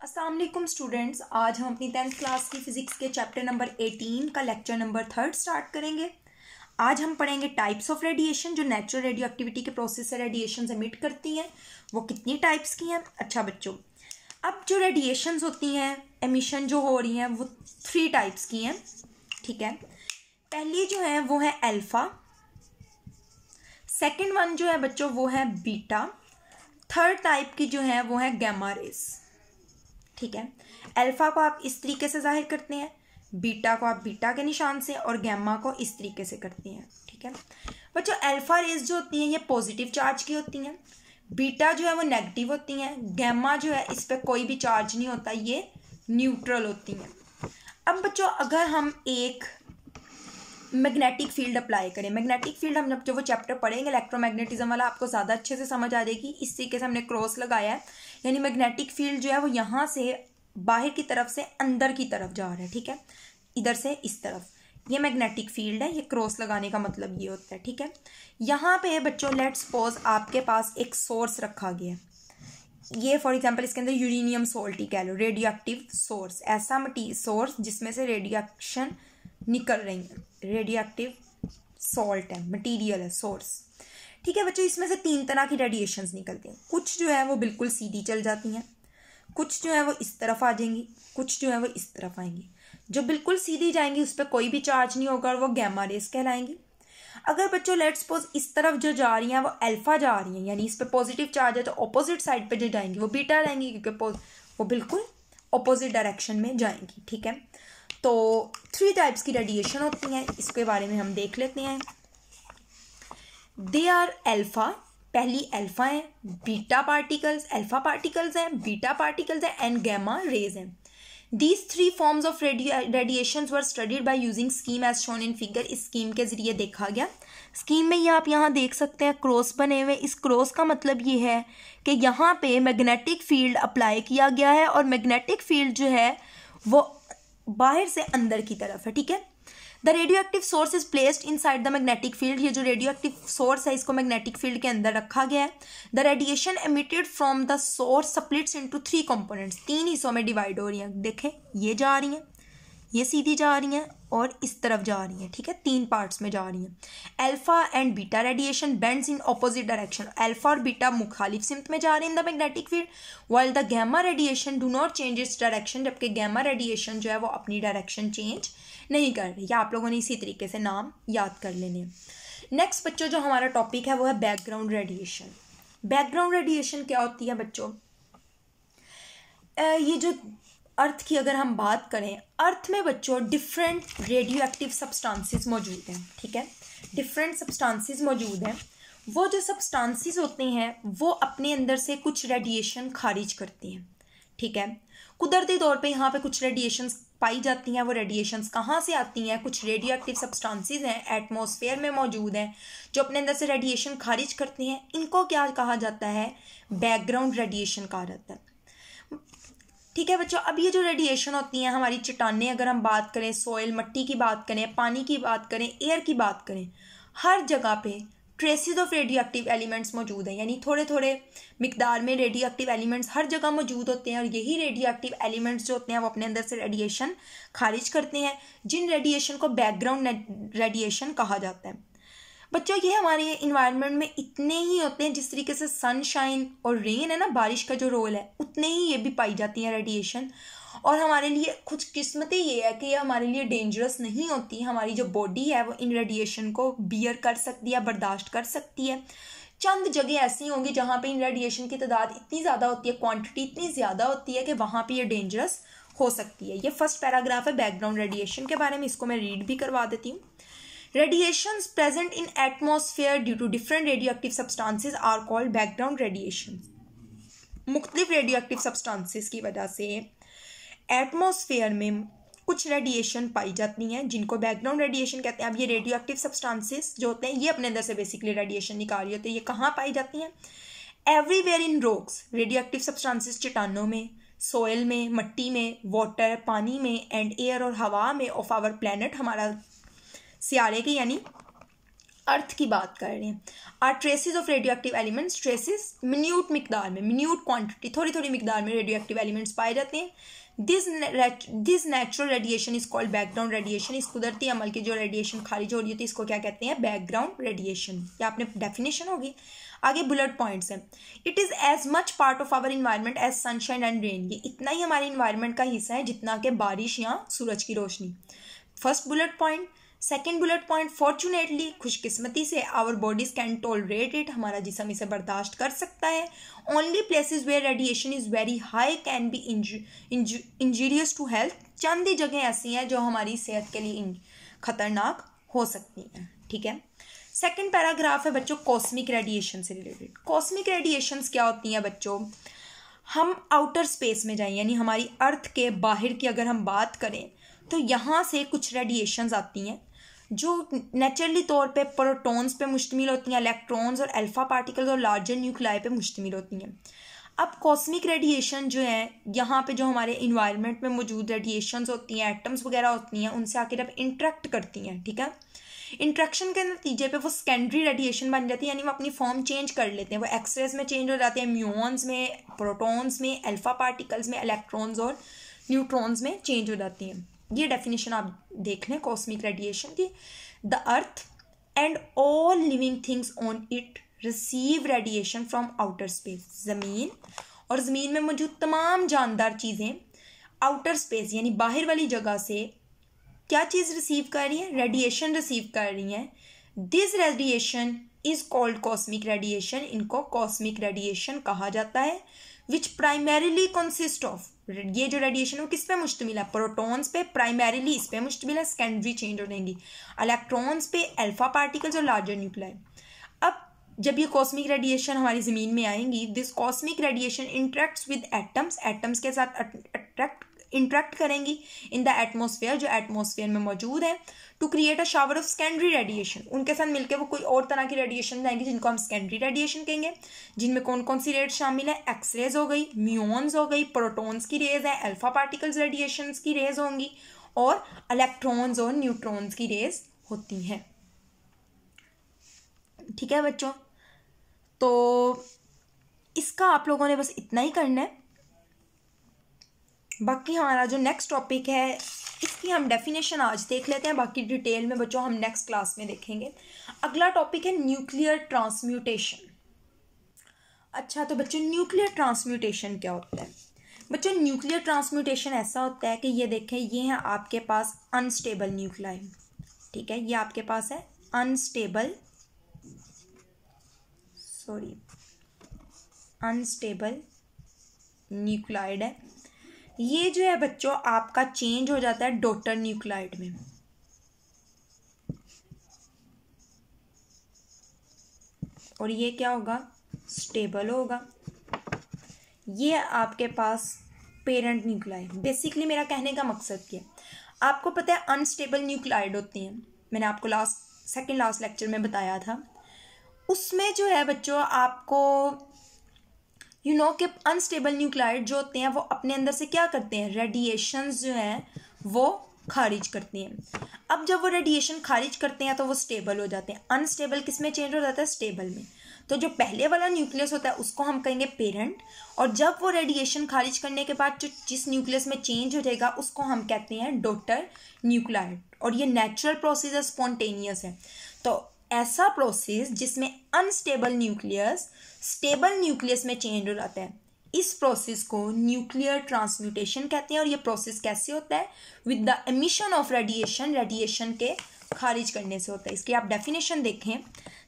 अस्सलाम वालेकुम स्टूडेंट्स, आज हम अपनी 10th क्लास की फ़िज़िक्स के चैप्टर नंबर 18 का लेक्चर नंबर 3 स्टार्ट करेंगे। आज हम पढ़ेंगे टाइप्स ऑफ रेडिएशन जो नेचुरल रेडियो एक्टिविटी के प्रोसेस से रेडिएशन एमिट करती हैं, वो कितनी टाइप्स की हैं। अच्छा बच्चों, अब जो रेडिएशंस होती हैं, एमिशन जो हो रही हैं, वो 3 टाइप्स की हैं। ठीक है, पहली जो है वो है अल्फ़ा, सेकेंड वन जो है बच्चों वो है बीटा, थर्ड टाइप की जो है वो है गैमा रेस। ठीक है, अल्फा को आप इस तरीके से जाहिर करते हैं, बीटा को आप बीटा के निशान से और गैमा को इस तरीके से करते हैं। ठीक है बच्चों, अल्फा रेज जो होती हैं ये पॉजिटिव चार्ज की होती हैं, बीटा जो है वो नेगेटिव होती हैं, गैमा जो है इस पर कोई भी चार्ज नहीं होता, ये न्यूट्रल होती हैं। अब बच्चों अगर हम एक मैग्नेटिक फील्ड अप्लाई करें, मैग्नेटिक फील्ड हम जब वो चैप्टर पढ़ेंगे इलेक्ट्रोमैग्नेटिज्म वाला, आपको ज़्यादा अच्छे से समझ आ जाएगी। इस तरीके से हमने क्रॉस लगाया है, यानी मैग्नेटिक फील्ड जो है वो यहाँ से बाहर की तरफ से अंदर की तरफ जा रहा है। ठीक है, इधर से इस तरफ, ये मैग्नेटिक फील्ड है। ये क्रॉस लगाने का मतलब ये होता है। ठीक है, यहाँ पे बच्चों लेट्स सपोज आपके पास एक सोर्स रखा गया है, ये फॉर एग्जाम्पल इसके अंदर यूरेनियम सोल्ट ही कह लो, रेडियो एक्टिव सोर्स, ऐसा सोर्स जिसमें से रेडिएशन निकल रही है, रेडियो एक्टिव सॉल्ट है, मटेरियल है, सोर्स। ठीक है बच्चों, इसमें से 3 तरह की रेडिएशंस निकलती हैं। कुछ जो है वो बिल्कुल सीधी चल जाती हैं, कुछ जो है वो इस तरफ आ जाएंगी, कुछ जो है वो इस तरफ आएंगी। जो बिल्कुल सीधी जाएंगी उस पर कोई भी चार्ज नहीं होगा और वो गैमा रेस कहलाएंगी। अगर बच्चों लेट्स सपोज इस तरफ जो जा रही हैं वो अल्फा जा रही हैं, यानी इस पे पॉजिटिव चार्ज है, तो ऑपोजिट साइड पे जो जाएंगी वो बीटा रहेंगी, क्योंकि वो बिल्कुल ऑपोजिट डायरेक्शन में जाएंगी। ठीक है, तो 3 टाइप्स की रेडिएशन होती हैं, इसके बारे में हम देख लेते हैं। दे आर अल्फा, पहली अल्फा है, बीटा पार्टिकल्स, अल्फा पार्टिकल्स हैं, बीटा पार्टिकल्स हैं एंड गैमा रेज हैं। These 3 forms of radiations were studied by using scheme as shown in figure। इस स्कीम के जरिए देखा गया। स्कीम में ये आप यहाँ देख सकते हैं क्रॉस बने हुए। इस क्रॉस का मतलब ये है कि यहाँ पे मैग्नेटिक फील्ड अप्लाई किया गया है और मैग्नेटिक फील्ड जो है वो बाहर से अंदर की तरफ है। ठीक है, the radio active source is placed in side the magnetic field. ये जो रेडियो एक्टिव सोर्स है इसको मैग्नेटिक फील्ड के अंदर रखा गया है। The radiation emitted from the source splits into 3 components, 3 हिस्सों में डिवाइड हो रही हैं। देखें, ये जा रही हैं, ये सीधी जा रही हैं और इस तरफ जा रही हैं। ठीक है, 3 पार्ट्स में जा रही हैं। Alpha and beta radiation bends in opposite direction, alpha और बीटा मुखालिफ सिमत में जा रहे हैं in the magnetic field, while the gamma radiation do not change its direction, जबकि गैमा रेडिएशन जो है वो अपनी डायरेक्शन चेंज नहीं कर रही। या आप लोगों ने इसी तरीके से नाम याद कर लेने। नेक्स्ट बच्चों जो हमारा टॉपिक है वो है बैकग्राउंड रेडिएशन। बैकग्राउंड रेडिएशन क्या होती है बच्चों? ये जो अर्थ की अगर हम बात करें, अर्थ में बच्चों डिफरेंट रेडियो एक्टिव सब्सटेंसेस मौजूद हैं। ठीक है, डिफरेंट सब्सटेंसेस मौजूद हैं। वो जो सब्सटेंसेस होते हैं वो अपने अंदर से कुछ रेडिएशन खारिज करती हैं। ठीक है, कुदरती तौर पे यहाँ पे कुछ रेडिएशंस पाई जाती हैं। वो रेडिएशंस कहाँ से आती हैं? कुछ रेडियो एक्टिव सब्सटेंसेस हैं एटमॉस्फेयर में मौजूद हैं जो अपने अंदर से रेडिएशन खारिज करती हैं। इनको क्या कहा जाता है? बैकग्राउंड रेडिएशन कहा जाता है। ठीक है बच्चों, अब ये जो रेडिएशन होती हैं, हमारी चट्टानें अगर हम बात करें, सॉइल मट्टी की बात करें, पानी की बात करें, एयर की बात करें, हर जगह पे traces of radioactive elements मौजूद हैं। यानी थोड़े थोड़े मिकदार में रेडियो एक्टिव एलिमेंट्स हर जगह मौजूद होते हैं और यही रेडियो एक्टिव एलिमेंट्स जो होते हैं वो अपने अंदर से रेडिएशन खारिज करते हैं, जिन रेडिएशन को बैकग्राउंड रेडिएशन कहा जाता है। बच्चों ये हमारे इन्वायरमेंट में इतने ही होते हैं, जिस तरीके से सनशाइन और रेन है ना, बारिश का जो रोल है, उतने ही ये भी पाई जाती हैं रेडिएशन। और हमारे लिए कुछ किस्मतें ये है कि ये हमारे लिए डेंजरस नहीं होती। हमारी जो बॉडी है वो इन रेडिएशन को बियर कर सकती है, बर्दाश्त कर सकती है। चंद जगह ऐसी होंगी जहाँ पे इन रेडिएशन की तादाद इतनी ज़्यादा होती है, क्वांटिटी इतनी ज़्यादा होती है कि वहाँ पे ये डेंजरस हो सकती है। ये फर्स्ट पैराग्राफ है बैकग्राउंड रेडिएशन के बारे में, इसको मैं रीड भी करवा देती हूँ। Radiations present in atmosphere due to different radioactive substances are called background radiations। मुख्तलिफ radioactive substances की वजह से एटमॉस्फेयर में कुछ रेडिएशन पाई जाती हैं जिनको बैकग्राउंड रेडिएशन कहते हैं। अब ये रेडियो एक्टिव सब्सटेंसेस जो होते हैं ये अपने अंदर से बेसिकली रेडिएशन निकाल रही होती है। ये कहाँ पाई जाती हैं? Everywhere in rocks, radio active substances चट्टानों में, सॉइल में, मट्टी में, वाटर पानी में, एंड एयर और हवा में ऑफ आवर प्लैनेट, हमारा सियारे की यानी अर्थ की बात कर रहे हैं। Are traces of radioactive elements, traces minute मिकदार में, मिन्यूट क्वांटिटी, थोड़ी थोड़ी मिकदार में रेडियो एक्टिव एलिमेंट्स पाए जाते हैं। This natural radiation is called background radiation. इस कुदरती अमल की जो रेडिएशन खारिज हो रही होती है इसको क्या कहते हैं? Background radiation. या आपने डेफिनेशन होगी। आगे बुलेट पॉइंट्स हैं। It is as much part of our environment as sunshine and rain. ये इतना ही हमारे इन्वायरमेंट का हिस्सा है जितना कि बारिश या सूरज की रोशनी। First bullet point. Second bullet point, fortunately, खुशकिस्मती से, our bodies can tolerate it, हमारा जिस्म इसे बर्दाश्त कर सकता है। Only places where radiation is very high can be injurious to health. चंद ही जगह ऐसी हैं जो हमारी सेहत के लिए खतरनाक हो सकती हैं। ठीक है। सेकेंड पैराग्राफ है बच्चों कॉस्मिक रेडिएशन से रिलेटेड। कॉस्मिक रेडिएशंस क्या होती हैं बच्चों? हम आउटर स्पेस में जाएं, यानी हमारी अर्थ के बाहर की अगर हम बात करें तो यहाँ से कुछ रेडिएशंस आती हैं जो नेचुरली तौर पे प्रोटॉन्स पे मुश्तमिल होती हैं, इलेक्ट्रॉन्स और अल्फा पार्टिकल्स और लार्जर न्यूक्लाई पे मुश्तमिल होती हैं। अब कॉस्मिक रेडिएशन जो है, यहाँ पे जो हमारे इन्वायरमेंट में मौजूद रेडिएशंस होती हैं, एटम्स वगैरह होती हैं, उनसे आके जब इंटरेक्ट करती हैं, ठीक है, इंट्रैक्शन के नतीजे पे वो सेकेंडरी रेडिएशन बन जाती है, यानी वो अपनी फॉर्म चेंज कर लेते हैं। वो एक्सरेज में चेंज हो जाते हैं, म्यून्स में, प्रोटॉन्स में, अल्फा पार्टिकल्स में, इलेक्ट्रॉन्स और न्यूट्रॉन्स में चेंज हो जाती हैं। ये डेफिनेशन आप देख लें कॉस्मिक रेडिएशन की। The earth and all living things on it receive radiation from outer space. ज़मीन और ज़मीन में मौजूद तमाम जानदार चीज़ें आउटर स्पेस यानी बाहर वाली जगह से क्या चीज़ रिसीव कर रही है? रेडिएशन रिसीव कर रही हैं। This radiation is called cosmic radiation. इनको कॉस्मिक रेडिएशन कहा जाता है। विच प्राइमरीली कंसिस्ट ऑफ, ये जो रेडिएशन वो किस पे मुश्तमिल है? प्रोटॉन्स पे, प्राइमरीली इस पे मुश्तमिल है, सेकेंडरी चेंज हो जाएंगी, इलेक्ट्रॉन्स पे, अल्फा पार्टिकल्स और लार्जर न्यूक्लाई। अब जब ये कॉस्मिक रेडिएशन हमारी ज़मीन में आएंगी, this cosmic radiation interacts with atoms, atoms के साथ इंटरेक्ट करेंगी इन द एटमोसफेयर, जो एटमोसफेयर में मौजूद है, to create a shower of secondary radiation. उनके साथ मिलकर वो कोई और तरह की रेडिएशन जाएंगी जिनको हम सेकेंडरी रेडिएशन कहेंगे, जिनमें कौन कौन सी रेड शामिल है? एक्सरेज हो गई, म्यून्स हो गई, प्रोटॉन्स की रेज है, अल्फा पार्टिकल्स रेडिएशन की रेज होंगी और इलेक्ट्रॉन्स और न्यूट्रॉन्स की रेज होती हैं। ठीक है बच्चों, तो इसका आप लोगों ने बस इतना ही करना है। बाकी हमारा जो नेक्स्ट टॉपिक है इसकी हम डेफिनेशन आज देख लेते हैं, बाकी डिटेल में बच्चों हम नेक्स्ट क्लास में देखेंगे। अगला टॉपिक है न्यूक्लियर ट्रांसम्यूटेशन। अच्छा, तो बच्चों न्यूक्लियर ट्रांसम्यूटेशन क्या होता है? बच्चों न्यूक्लियर ट्रांसम्यूटेशन ऐसा होता है कि ये देखें, ये है आपके पास अनस्टेबल न्यूक्लाई। ठीक है, ये आपके पास है अनस्टेबल न्यूक्लाइड है। ये जो है बच्चों आपका चेंज हो जाता है डॉटर न्यूक्लाइड में। और ये क्या होगा? स्टेबल होगा। ये आपके पास पेरेंट न्यूक्लाइड। बेसिकली मेरा कहने का मकसद क्या है, आपको पता है अनस्टेबल न्यूक्लाइड होती हैं, मैंने आपको सेकंड लास्ट लेक्चर में बताया था। उसमें जो है बच्चों आपको कि अनस्टेबल न्यूक्लाइड जो होते हैं वो अपने अंदर से क्या करते हैं? रेडिएशंस जो हैं वो खारिज करते हैं। अब जब वो रेडिएशन खारिज करते हैं तो वो स्टेबल हो जाते हैं। अनस्टेबल किस में चेंज हो जाता है? स्टेबल में। तो जो पहले वाला न्यूक्लियस होता है उसको हम कहेंगे पेरेंट, और जब वो रेडिएशन खारिज करने के बाद जो जिस न्यूक्लियस में चेंज हो जाएगा उसको हम कहते हैं डॉटर न्यूक्लाइड। और ये नेचुरल प्रोसेस है, स्पॉन्टेनियस है। तो ऐसा प्रोसेस जिसमें अनस्टेबल न्यूक्लियस स्टेबल न्यूक्लियस में चेंज हो जाता है, इस प्रोसेस को न्यूक्लियर ट्रांसम्यूटेशन कहते हैं। और ये प्रोसेस कैसे होता है? With the emission of radiation, radiation के खारिज करने से होता है। इसकी आप डेफिनेशन देखें,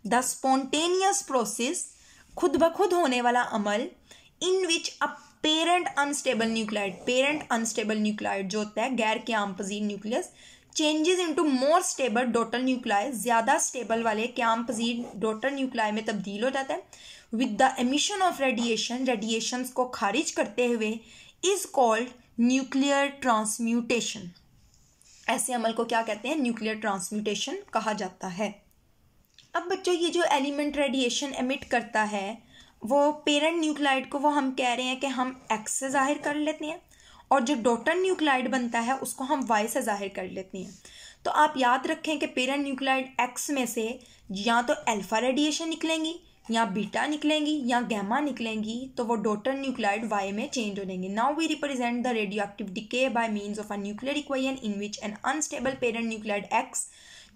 द स्पॉन्टेनियस प्रोसेस, खुद ब खुद होने वाला अमल, in which a parent unstable nuclide जो होता है गैर क्याम पजीर nucleus, changes into more stable daughter nuclei, ज़्यादा स्टेबल वाले क्याम पजीर डॉटर न्यूक्लाई में तब्दील हो जाता है। With the emission of radiation, radiations को खारिज करते हुए, इज कॉल्ड न्यूक्लियर ट्रांसम्यूटेशन। ऐसे अमल को क्या कहते हैं? न्यूक्लियर ट्रांसम्यूटेशन कहा जाता है। अब बच्चों ये जो एलिमेंट रेडिएशन एमिट करता है वो पेरेंट न्यूक्लाइड को वो हम कह रहे हैं कि हम एक्स से जाहिर कर लेते हैं, और जो डॉटर न्यूक्लियोटाइड बनता है उसको हम वाई से जाहिर कर लेते हैं। तो आप याद रखें कि पेरेंट न्यूक्लियोटाइड एक्स में से या तो अल्फा रेडिएशन निकलेंगी या बीटा निकलेंगी या गैमा निकलेंगी, तो वो डॉटर न्यूक्लियोटाइड वाई में चेंज हो जाएंगे। Now we represent the radioactive decay by means of a nuclear equation in which an unstable parent nucleotide X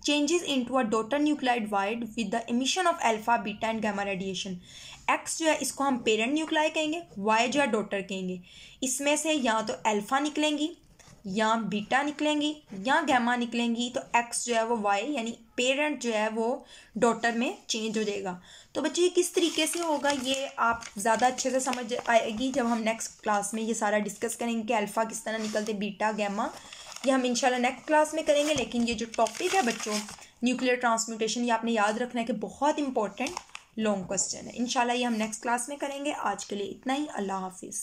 changes into a daughter nuclide Y with the emission of alpha, beta and gamma radiation। X जो है इसको हम parent nuclei कहेंगे, Y जो है daughter कहेंगे। इसमें से या तो अल्फा निकलेंगी या बीटा निकलेंगी या गैमा निकलेंगी, तो X जो है वो Y यानी पेरेंट जो है वो डॉटर में चेंज हो जाएगा। तो बच्चे ये किस तरीके से होगा ये आप ज़्यादा अच्छे से समझ आएगी जब हम नेक्स्ट क्लास में ये सारा डिस्कस करेंगे कि अल्फ़ा किस तरह निकलते, बीटा गैमा, ये हम इंशाल्लाह नेक्स्ट क्लास में करेंगे। लेकिन ये जो टॉपिक है बच्चों न्यूक्लियर ट्रांसम्यूटेशन, ये आपने याद रखना है कि बहुत इंपॉर्टेंट लॉन्ग क्वेश्चन है। इंशाल्लाह ये हम नेक्स्ट क्लास में करेंगे। आज के लिए इतना ही। अल्लाह हाफिज़।